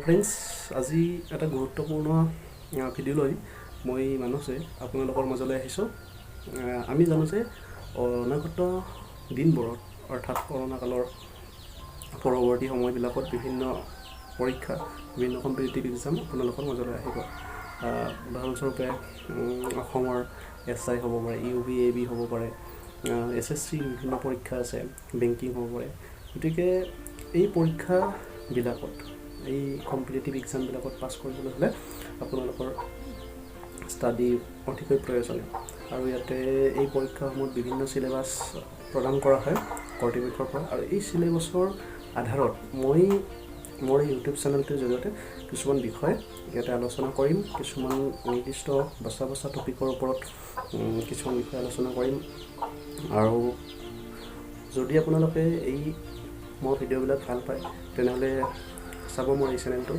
Friends, আজি এটা গুৰুত্বপূৰ্ণ ভিডিঅ' লৈ মই মানুহে আপোনালোকৰ মাজলৈ আহিছোঁ। আমি জানো যে অনাগত দিনবোৰত অৰ্থাৎ কৰোণা কালৰ পৰৱৰ্তী সময়বিলাকত বিভিন্ন পৰীক্ষা, বিভিন্ন কম্পিটিটিভ এক্সাম আপোনালোকৰ মাজলৈ আহিব। উদাহৰণস্বৰূপে অসমৰ SI হ'ব পাৰে, UB, AB হ'ব পাৰে, SSC বিভিন্ন পৰীক্ষা আছে, বেংকিং হ'ব পাৰে। গতিকে এই পৰীক্ষাবিলাকত, এই কম্পিটিটিভ এক্সামবিলাকত পাছ কৰিবলৈ হ'লে আপোনালোকৰ ষ্টাডি অতিকৈ প্ৰয়োজনীয়। আৰু ইয়াতে এই পৰীক্ষাসমূহত বিভিন্ন চিলেবাছ প্ৰদান কৰা হয় কৰ্তৃপক্ষৰ পৰা, আৰু এই চিলেবাছৰ আধাৰত মই মোৰ এই ইউটিউব চেনেলটোৰ জৰিয়তে কিছুমান বিষয় ইয়াতে আলোচনা কৰিম। কিছুমান নিৰ্দিষ্ট বচা টপিকৰ ওপৰত কিছুমান বিষয় আলোচনা কৰিম। আৰু যদি আপোনালোকে এই মোৰ ভিডিঅ'বিলাক ভাল পায় তেনেহ'লে চাব মোৰ এই চেনেলটো,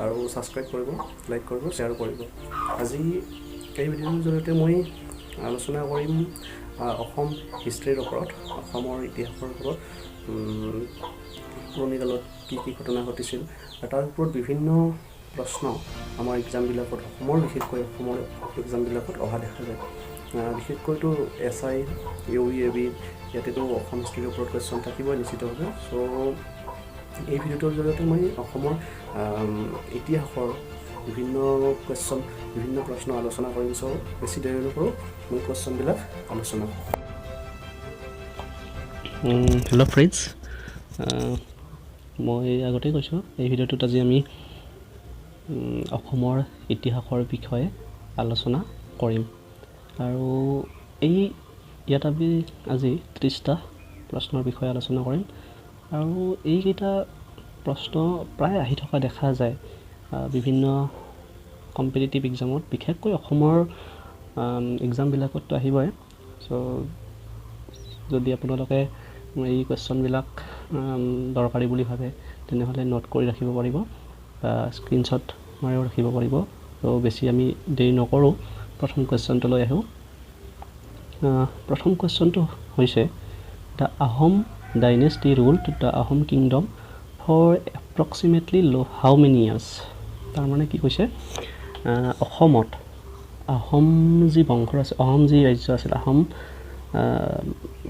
আৰু ছাবস্ক্ৰাইব কৰিব, লাইক কৰিব, শ্বেয়াৰ কৰিব। আজি এই ভিডিঅ'ৰ জৰিয়তে মই আলোচনা কৰিম অসম হিষ্ট্ৰীৰ ওপৰত, অসমৰ ইতিহাসৰ ওপৰত। পুৰণি কালত কি কি ঘটনা ঘটিছিল, তাৰ ওপৰত বিভিন্ন প্ৰশ্ন আমাৰ এক্সামবিলাকত, বিশেষকৈ অসমৰ এক্সামবিলাকত অহা দেখা যায়। বিশেষকৈতো SI, UB, AB ইয়াতেতো অসম হিষ্ট্ৰীৰ ওপৰত কুৱেশ্যন থাকিবই নিশ্চিতভাৱে। চ' এই ভিডিঅ'টোৰ জৰিয়তে মই অসমৰ ইতিহাসৰ বিভিন্ন কুৱেশ্যন, বিভিন্ন প্ৰশ্ন আলোচনা কৰিম। চ' বেছি দেৰি নকৰোঁ, মই কুৱেশ্যনবিলাক আলোচনা কৰোঁ। হেল্ল' ফ্ৰেণ্ডছ, মই আগতেই কৈছোঁ এই ভিডিঅ'টোত আজি আমি অসমৰ ইতিহাসৰ বিষয়ে আলোচনা কৰিম। আৰু ইয়াত আমি আজি 30টা প্ৰশ্নৰ বিষয়ে আলোচনা কৰিম। আৰু এইকেইটা প্ৰশ্ন প্ৰায় আহি থকা দেখা যায় বিভিন্ন কম্পিটিটিভ এক্সামত, বিশেষকৈ অসমৰ এক্সামবিলাকততো আহিবই। চ' যদি আপোনালোকে এই কুৱেশ্যনবিলাক দৰকাৰী বুলি ভাবে তেনেহ'লে নোট কৰি ৰাখিব পাৰিব বা স্ক্ৰীনশ্বট মাৰিও ৰাখিব পাৰিব। ত' বেছি আমি দেৰি নকৰোঁ, প্ৰথম কুৱেশ্যনটোলৈ আহোঁ। প্ৰথম কুৱেশ্যনটো হৈছে, the Ahom dynasty ruled the Ahom kingdom for approximately how many years. তাৰমানে কি কৈছে, অসমত আহোম যি বংশ আছে, আহোম যি ৰাজ্য আছিল, আহোম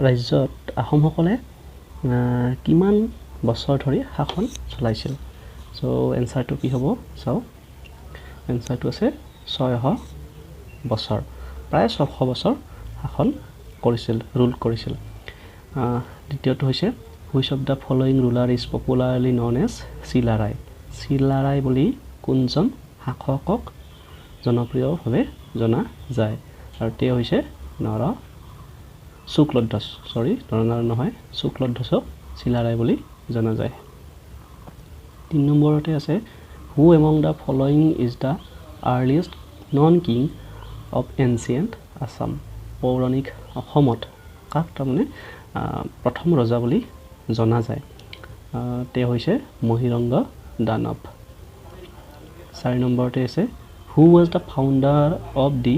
ৰাজ্যত আহোমসকলে কিমান বছৰ ধৰি শাসন চলাইছিল। চ' এনচাৰটো কি হ'ব চাওঁ। এনচাৰটো আছে 600 বছৰ, প্ৰায় 600 বছৰ শাসন কৰিছিল, ৰুল কৰিছিল। দ্বিতীয়টো হৈছে, which of the following ruler is popularly known as Chilarai. Chilarai বুলি কোনজন শাসকক জনপ্ৰিয়ভাৱে জনা যায়? আৰু তেওঁ হৈছে শুক্লধ্বজ চিলাৰাই বুলি জনা যায়। 3 নম্বৰতে আছে, হু among the following is the earliest non king of ancient Assam. পৌৰাণিক অসমত কাক তাৰমানে প্ৰথম ৰজা বুলি জনা যায়? তেওঁ হৈছে মহিৰংগ দানৱ। 4 নম্বৰতে আছে, who was the founder of the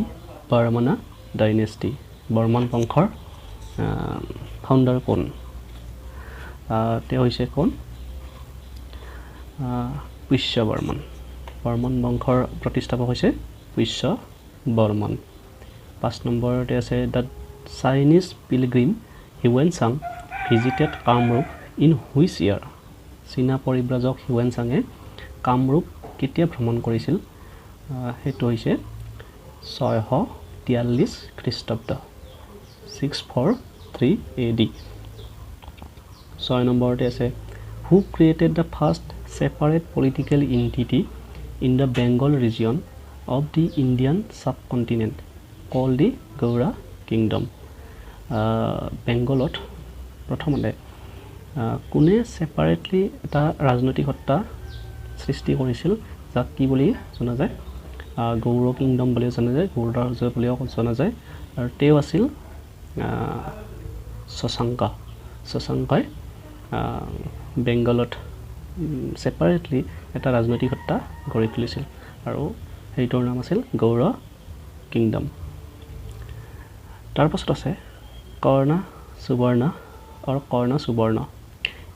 Varman dynasty. Varman বংশৰ ফাউণ্ডাৰ কোন? তেওঁ হৈছে কোন? পুষ্য বৰ্মন। বৰ্মন বংশৰ প্ৰতিষ্ঠাপক হৈছে পুষ্য বৰ্মন। 5 নম্বৰতে আছে, দ্য চাইনিজ পিলগ্ৰিম হিউৱেনচাং visited Kamarupa in which year. চীনা পৰিব্ৰাজক হিউৱেনচাঙে কামৰূপ কেতিয়া ভ্ৰমণ কৰিছিল? সেইটো হৈছে 643 খ্ৰীষ্টাব্দ, 643 AD। 6 নম্বৰতে আছে, who created the first separate political entity in the Bengal region of the Indian subcontinent called the Gauda kingdom. বেংগলত প্ৰথমতে কোনে ছেপাৰেটলি এটা ৰাজনৈতিক সত্তা সৃষ্টি কৰিছিল, যাক কি বুলি জনা যায়? গৌড় কিংডম বুলিও জনা যায়, গৌড় ৰাজ্য বুলিও জনা যায়। আৰু তেওঁ আছিল শশাংকই বেংগলত ছেপাৰেটলি এটা ৰাজনৈতিক সত্তা গঢ়ি তুলিছিল, আৰু সেইটোৰ নাম আছিল গৌড় কিংডম। তাৰপাছত আছে, কৰ্ণ Subarna.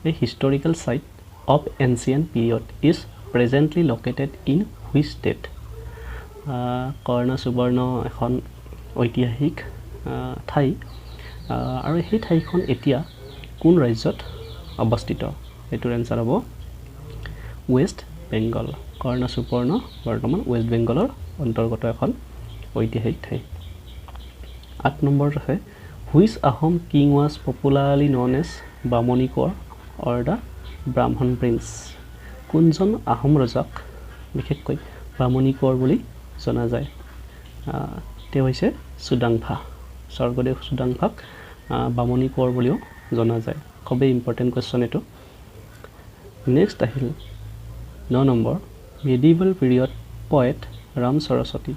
A historical site of ancient period is presently located in which state Karnasuvarna এখন ঐতিহাসিক ঠাই আৰু সেই ঠাইখন এতিয়া কোন ৰাজ্যত অৱস্থিত এইটোৰ এনসাৰ হ'ব ৱেষ্ট বেংগল কৰ্ণ সুবৰ্ণ বৰ্তমান ৱেষ্ট বেংগলৰ অন্তৰ্গত এখন ঐতিহাসিক ঠাই 8 নম্বৰ আছে which Ahom king was popularly known as Bamuni Konwar or the Brahmin prince কোনজন আহোম ৰজাক বিশেষকৈ বামনি কোঁৱৰ বুলি জনা যায় তেওঁ হৈছে সুদাংফা স্বৰ্গদেৱ সুদাংফাক বামনি কোঁৱৰ বুলিও জনা যায় খুবেই ইম্পৰ্টেণ্ট কুৱেশ্যন এইটো নেক্সট আহিল 9 number medieval period poet Ram Saraswati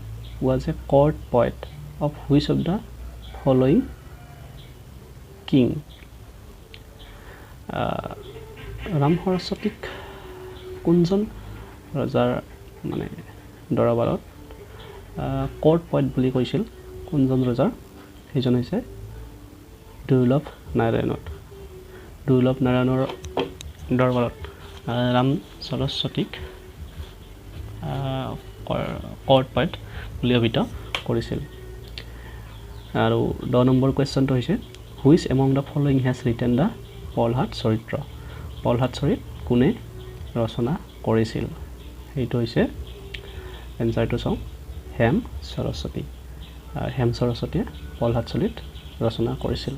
was a court poet of which of the following king Ram Saraswatik কোনজন ৰজাৰ মানে দৰবাৰত court poet বুলি কৈছিল কোনজন ৰজাৰ সেইজন হৈছে দুৰ্লভ নাৰায়ণৰ দৰবাৰত ৰাম সৰস্বতীক court poet বুলি অভিহিত কৰিছিল আৰু 10 নম্বৰ কুৱেশ্যনটো হৈছে which among the following has written the পলহাট চৰিত্ৰ কোনে ৰচনা কৰিছিল এইটো হৈছে এনসাৰটো চাওঁ হেম সৰস্বতীয়ে পলহাট চৰিত ৰচনা কৰিছিল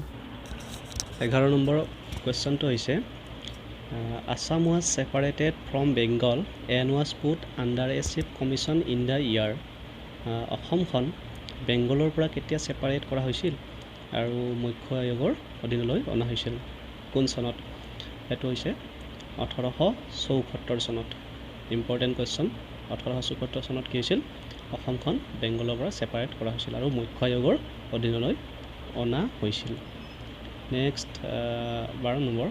11 নম্বৰ কুৱেশ্যনটো হৈছে Assam was separated from Bengal and was put under a chief commission in the year অসমখন বেংগলৰ পৰা কেতিয়া সেপাৰেট কৰা হৈছিল আৰু মুখ্য আয়োগৰ অধীনলৈ অনা হৈছিল কোন চনত এটো হৈছে 1874 চনত ইম্পৰ্টেন্ট কোৱেশ্চন 1874 চনত কি হৈছিল অসমখন বেংগলৰ পৰা সেপাৰেট কৰা হৈছিল আৰু মুখ্য আয়োগৰ অধীনলৈ অনা হৈছিল next 12 number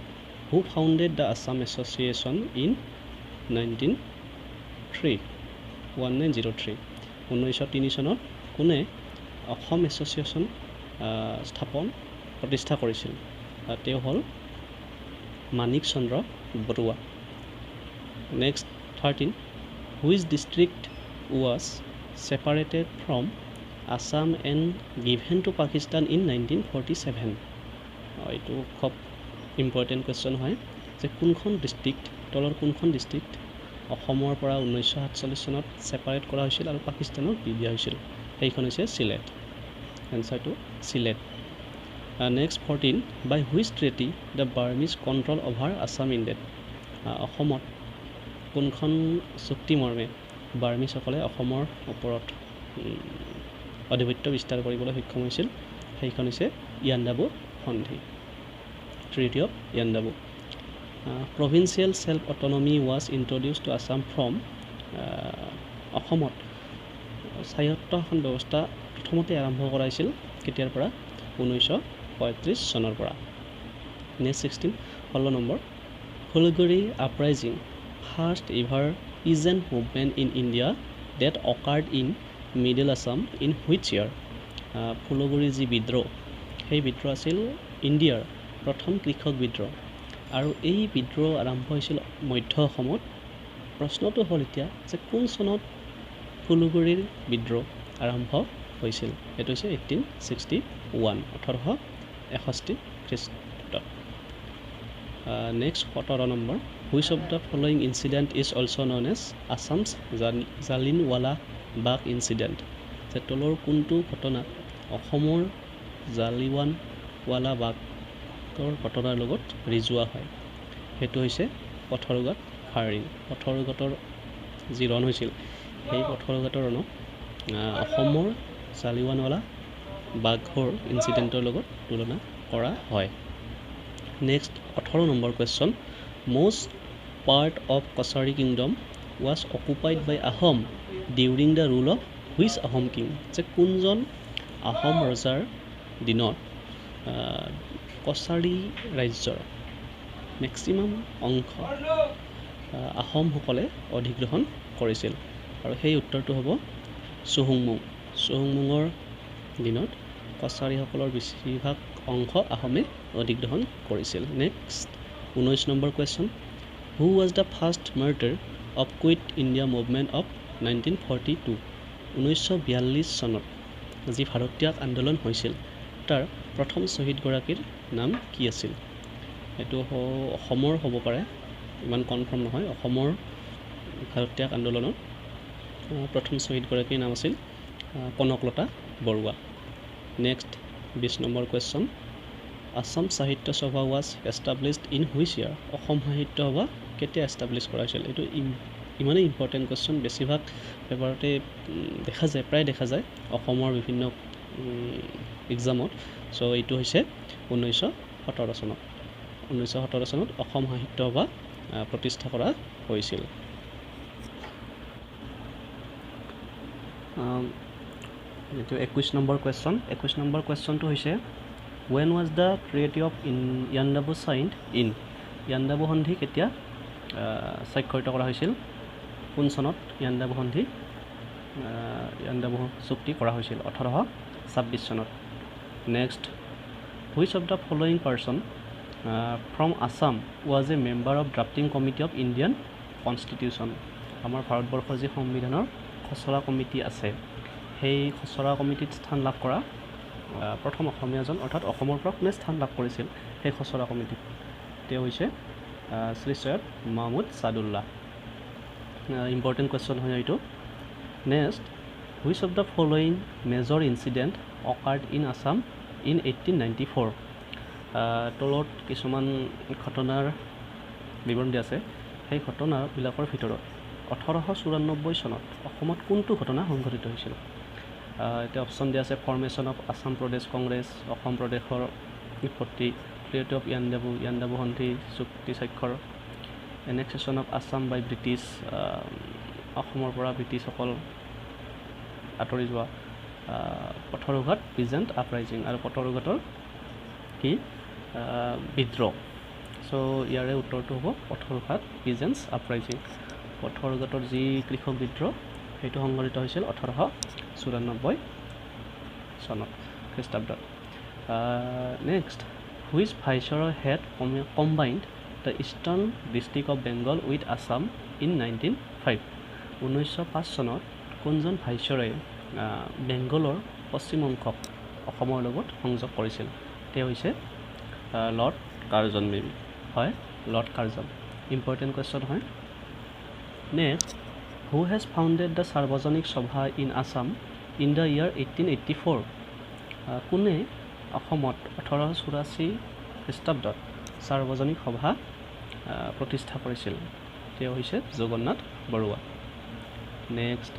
Who founded the Assam Association in 1903 চনত কোনে অসম এছ'চিয়েশ্যন প্ৰতিষ্ঠা কৰিছিল তেওঁ হ'ল মানিক চন্দ্ৰ Barua next 13 Which district was separated from Assam and given to Pakistan in 1947 এইটো খুব ইম্পৰ্টেণ্ট কুৱেশ্যন হয় যে কোনখন ডিষ্ট্ৰিক্ট তলৰ কোনখন ডিষ্ট্ৰিক্ট অসমৰ পৰা 1947 চনত সেপাৰেট কৰা হৈছিল আৰু পাকিস্তানক দি দিয়া হৈছিল সেইখন হৈছে সিলেট এনসাৰটো Sylhet next 14 by which treaty the Burmese control over Assam ended অসমত কোনখন চুক্তি মৰ্মে বাৰ্মিজসকলে অসমৰ ওপৰত আধিপত্য বিস্তাৰ কৰিবলৈ সক্ষম হৈছিল সেইখন হৈছে ইয়াণ্ডাবু সন্ধি Treaty of Yandabu. Provincial self-autonomy was introduced to Assam from অসমত স্বায়ত্তশাসন ব্যৱস্থা প্ৰথমতে আৰম্ভ কৰাইছিল কেতিয়াৰ পৰা 1935 চনৰ পৰা next 16 number Phulguri uprising first ever peasant movement in India that occurred in Middle Assam in which year Phulguri যি বিদ্ৰোহ সেই বিদ্ৰোহ আছিল ইণ্ডিয়াৰ প্ৰথম কৃষক বিদ্ৰোহ আৰু এই বিদ্ৰোহ আৰম্ভ হৈছিল মধ্য অসমত প্ৰশ্নটো হ'ল এতিয়া যে কোন চনত ফুলগুৰিৰ বিদ্ৰোহ আৰম্ভ হৈছিল এটো হৈছে 1861 খ্ৰীষ্টাব্দ next 17 number which of the following incident is also known as Assam's Jallianwala Bagh incident যে তলৰ কোনটো ঘটনা অসমৰ জালিনৱালা বাগ ঘটনাৰ লগত ৰিজুৱা হয় হেতু হৈছে পথৰুঘাট ফায়াৰিং পথৰুঘাটৰ যি ৰণ হৈছিল সেই পথৰুঘাটৰ ৰণক অসমৰ জালিনৱালা বাগৰ ইনসিডেন্টৰ লগত তুলনা কৰা হয় next 18 number question most part of Kosari kingdom was occupied by Ahom during the rule of which Ahom king যে কোনজন আহোম ৰজাৰ দিনত কছাৰী ৰাজ্যৰ ম্যাক্সিমাম অংশ আহোমসকলে অধিগ্ৰহণ কৰিছিল আৰু সেই উত্তৰটো হ'ব চুহুংমুঙৰ দিনত কছাৰীসকলৰ বেছিভাগ অংশ আহোমে অধিগ্ৰহণ কৰিছিল next 19 number question who was the first martyr of quit India movement of 1942 1942 চনত যি ভাৰত্যাগ আন্দোলন হৈছিল তাৰ প্ৰথম শ্বহীদগৰাকীৰ নাম কি আছিল এইটো অসমৰ হ'ব পাৰে ইমান কনফাৰ্ম নহয় অসমৰ ভাৰত্যাগ আন্দোলনৰ প্ৰথম শ্বহীদগৰাকীৰ নাম আছিল Kanaklata Barua next 20 number question Assam Sahitya Sabha was established in which year Asom Sahitya Sabha কেতিয়া এষ্টাব্লিছ কৰা হৈছিল এইটো ইমানেই ইম্পৰ্টেণ্ট কুৱেশ্যন বেছিভাগ পেপাৰতে প্ৰায় দেখা যায় অসমৰ বিভিন্ন এক্সামত চ' এইটো হৈছে 1917 চনত 1917 চনত অসম সাহিত্য সভা প্ৰতিষ্ঠা কৰা হৈছিল এইটো 21 নম্বৰ কুৱেশ্যনটো হৈছে when was the treaty of Yandabu signed in Yandabu সন্ধি কেতিয়া স্বাক্ষৰিত কৰা হৈছিল কোন চনত ইয়াণ্ডাবু সন্ধি ইয়াণ্ডাবু চুক্তি কৰা হৈছিল 1826 চনত next which of the following person from Assam was a member of drafting committee of Indian constitution আমাৰ ভাৰতবৰ্ষৰ যি সংবিধানৰ খচৰা কমিটি আছে সেই খচৰা কমিটিত স্থান লাভ কৰা প্ৰথম অসমীয়াজন অৰ্থাৎ অসমৰ পৰা কোনে স্থান লাভ কৰিছিল সেই খচৰা কমিটিত তেওঁ হৈছে শ্ৰী সৈয়দ মাহমুদ সাদুল্লাহ ইম্পৰ্টেণ্ট কুৱেশ্যন হয় এইটো next which of the following major incident occurred in Assam in 1894 তলত কিছুমান ঘটনাৰ বিৱৰণ দিয়া আছে সেই ঘটনাবিলাকৰ ভিতৰত 1894 চনত অসমত কোনটো ঘটনা সংঘটিত হৈছিল এতিয়া অপশ্যন দিয়া আছে ফৰ্মেশ্যন অফ আছাম প্ৰদেশ কংগ্ৰেছ অসম প্ৰদেশৰ উৎপত্তি ট্ৰিটি অফ ইয়াণ্ডাবু সন্ধি চুক্তি স্বাক্ষৰ এনেক্সেশ্যন অফ আছাম বাই ব্ৰিটিছ অসমৰ পৰা ব্ৰিটিছসকল আঁতৰি যোৱা পথৰুঘাট পিজেণ্ট আপৰাইজিং আৰু পথৰুঘাটৰ কি বিদ্ৰোহ চ' ইয়াৰে উত্তৰটো হ'ব পথৰুঘাট পিজেণ্টছ আপৰাইজিং পথৰুঘাটৰ যি কৃষক বিদ্ৰোহ সেইটো সংঘটিত হৈছিল 1894 চনত খ্ৰীষ্টাব্দত next which viceroy head combined the eastern district of Bengal with Assam in 1905 1905 চনত কোনজন ভাইচৰয়ে বেংগলৰ পশ্চিম অংশক অসমৰ লগত সংযোগ কৰিছিল তেওঁ হৈছে লৰ্ড কাৰ্জন হয় লৰ্ড কাৰ্জন ইম্পৰ্টেণ্ট কুৱেশ্যন হয় next who has founded the Sarvajanik Sabha in Assam in the year 1884 কোনে অসমত 1884 খ্ৰীষ্টাব্দত সাৰ্বজনিক সভা প্ৰতিষ্ঠা কৰিছিল তেওঁ হৈছে Jagannath Barua next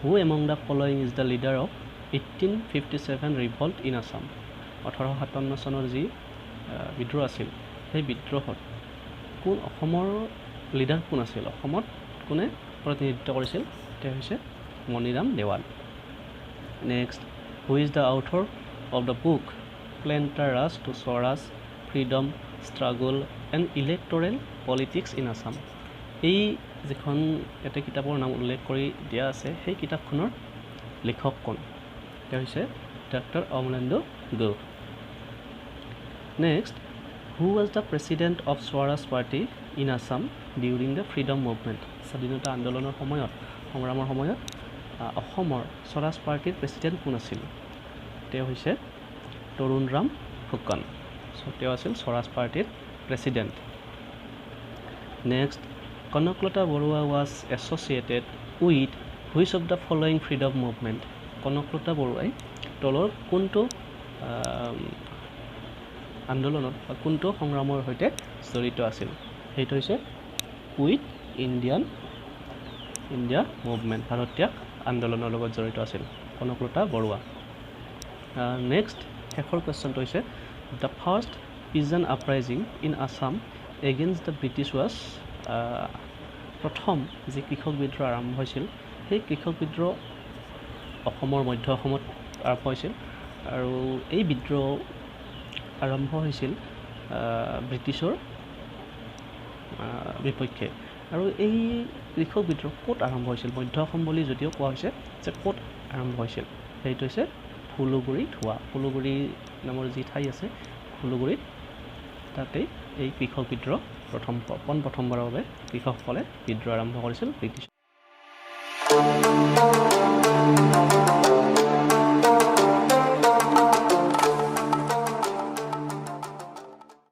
who among the following is the leader of 1857 revolt in Assam 1857 চনৰ যি বিদ্ৰোহ আছিল সেই বিদ্ৰোহত কোন অসমৰ লিডাৰ কোন আছিল অসমত কোনে প্ৰতিনিধিত্ব কৰিছিল তেওঁ হৈছে Maniram Dewan next who is the author of the book Planter Rush to Swaraj Freedom Struggle and Electoral Politics in Assam এই যিখন এটা কিতাপৰ নাম উল্লেখ কৰি দিয়া আছে সেই কিতাপখনৰ লেখক কোন তেওঁ হৈছে doctor Amalendu Guha next who was the president of Swaraj party in Assam during the freedom movement স্বাধীনতা আন্দোলনৰ সময়ত সংগ্ৰামৰ সময়ত অসমৰ স্বৰাজ পাৰ্টিৰ প্ৰেচিডেণ্ট কোন আছিল তেওঁ হৈছে তৰুণৰাম ফুকন চ' তেওঁ আছিল স্বৰাজ পাৰ্টিৰ president next Kanaklata Barua was associated with which of the following freedom movement Kanaklata বৰুৱাই তলৰ কোনটো আন্দোলনত বা কোনটো সংগ্ৰামৰ সৈতে জড়িত আছিল সেইটো হৈছে উইথ ইণ্ডিয়া মুভমেণ্ট ভাৰতীয় আন্দোলনৰ লগত জড়িত আছিল কনকলতা বৰুৱা নেক্সট শেষৰ কুৱেশ্যনটো হৈছে the first pigeon uprising in Assam against the British was প্ৰথম যি কৃষক বিদ্ৰোহ আৰম্ভ হৈছিল সেই কৃষক বিদ্ৰোহ অসমৰ মধ্য অসমত আৰম্ভ হৈছিল আৰু এই বিদ্ৰোহ আৰম্ভ হৈছিল ব্ৰিটিছৰ বিপক্ষে আৰু এই কৃষক বিদ্ৰোহ ক'ত আৰম্ভ হৈছিল মধ্য অসম বুলি যদিও কোৱা হৈছে যে ক'ত আৰম্ভ হৈছিল সেইটো হৈছে ফুলুগুৰি ধোৱা ফুলুগুৰি নামৰ যি ঠাই আছে ফুলুগুৰিত তাতেই এই কৃষক বিদ্ৰোহ প্ৰথমবাৰৰ বাবে কৃষকসকলে বিদ্ৰোহ আৰম্ভ কৰিছিল ব্ৰিটিছ